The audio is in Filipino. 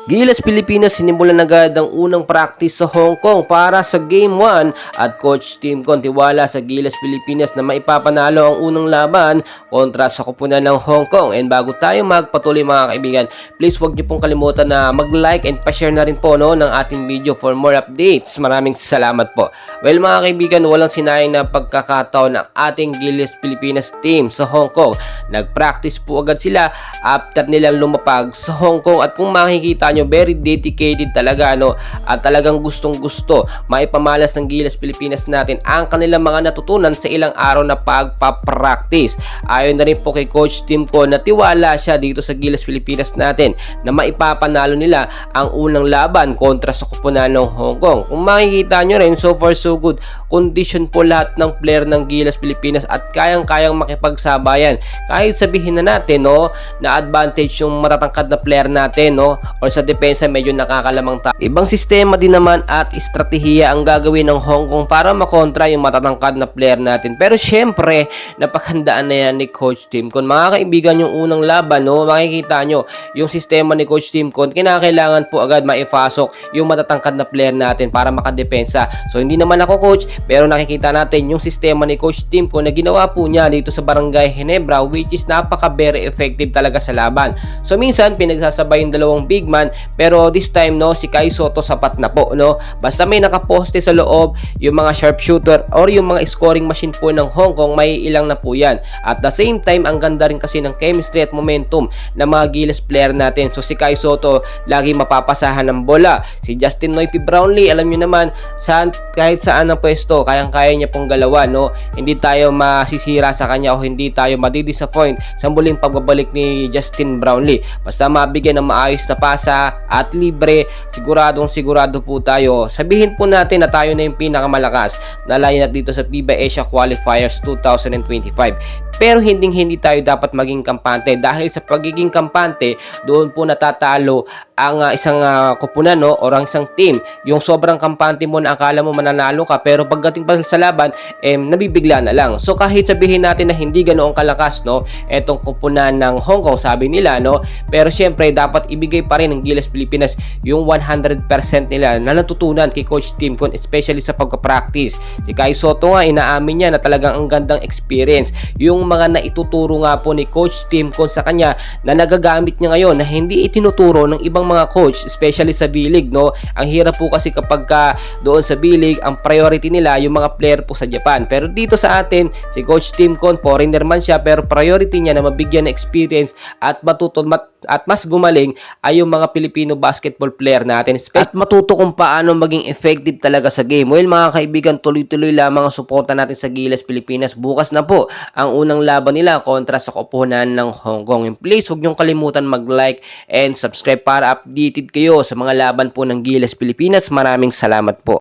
Gilas Pilipinas sinimulan agad ang unang practice sa Hong Kong para sa Game 1 at Coach Tim Con tiwala sa Gilas Pilipinas na maipapanalo ang unang laban kontra sa koponan ng Hong Kong. And bago tayo magpatuloy mga kaibigan, please huwag niyo pong kalimutan na mag-like and pa-share na rin po ng ating video for more updates. Maraming salamat po. Well mga kaibigan, walang sinayang na pagkakataon ng ating Gilas Pilipinas team sa Hong Kong. Nag-practice po agad sila after nilang lumapag sa Hong Kong at kung makikita nyo, very dedicated talaga at talagang gustong-gusto maipamalas ng Gilas Pilipinas natin ang kanilang mga natutunan sa ilang araw na pagpapractice. Ayon na rin po kay Coach Tim Con na tiwala siya dito sa Gilas Pilipinas natin na maipapanalo nila ang unang laban kontra sa koponan ng Hong Kong. Kung makikita nyo rin, so far so good, condition po lahat ng player ng Gilas Pilipinas at kayang-kayang makipagsabayan. Kahit sabihin na natin na advantage yung matatangkad na player natin or sa depensa medyo nakakalamang tayo. Ibang sistema din naman at estratehiya ang gagawin ng Hong Kong para makontra yung matatangkad na player natin. Pero syempre, napaghandaan na yan ni Coach Tim Con. Mga kaibigan, yung unang laban, makikita nyo, yung sistema ni Coach Tim Con, kinakailangan po agad maipasok yung matatangkad na player natin para makadepensa. So, hindi naman ako coach, pero nakikita natin yung sistema ni Coach Tim Con na ginawa po niya dito sa Barangay Ginebra, which is very effective talaga sa laban. So, minsan, pinagsasabay yung dalawang big man, pero this time si Kai Sotto sapat na po basta may nakaposte sa loob, yung mga sharpshooter or yung mga scoring machine po ng Hong Kong, may ilang na po yan. At the same time, ang ganda rin kasi ng chemistry at momentum ng mga Gilas player natin. So si Kai Sotto lagi mapapasahan ng bola, si Justin Noypi Brownlee, alam nyo naman kahit saan ang pwesto, kayang-kaya niya pong galawan. Hindi tayo masisira sa kanya o hindi tayo madidisappoint sa muling pagbabalik ni Justin Brownlee. Basta mabigyan ng maayos na pasa at libre, sigurado po tayo. Sabihin po natin na tayo na yung pinakamalakas na lineup dito sa FIBA Asia Qualifiers 2025. Pero hindi tayo dapat maging kampante, dahil sa pagiging kampante, doon po natatalo ang isang koponan o ang isang team. Yung sobrang kampante mo na akala mo mananalo ka, pero pagdating pa sa laban, nabibigla na lang. So kahit sabihin natin na hindi ganoon kalakas etong koponan ng Hong Kong, sabi nila pero syempre dapat ibigay pa rin ng Gilas Pilipinas yung 100% nila na natutunan kay Coach Tim Con, especially sa pagka-practice. Si Kai Sotto nga, inaamin niya na talagang ang gandang experience yung mga naituturo nga po ni Coach Tim Con sa kanya na nagagamit niya ngayon na hindi itinuturo ng ibang mga coach, especially sa B-League. Ang hirap po kasi kapag doon sa B-League, ang priority nila yung mga player po sa Japan. Pero dito sa atin, si Coach Tim Con, foreigner man siya, pero priority niya na mabigyan ng experience at matuto at mas gumaling ay yung mga Filipino basketball player natin at matuto kung paano maging effective talaga sa game. Well mga kaibigan, tuloy-tuloy lamang ang suporta natin sa Gilas Pilipinas. Bukas na po ang unang laban nila kontra sa koponan ng Hong Kong. And please, huwag niyong kalimutan mag-like and subscribe para updated kayo sa mga laban po ng Gilas Pilipinas. Maraming salamat po.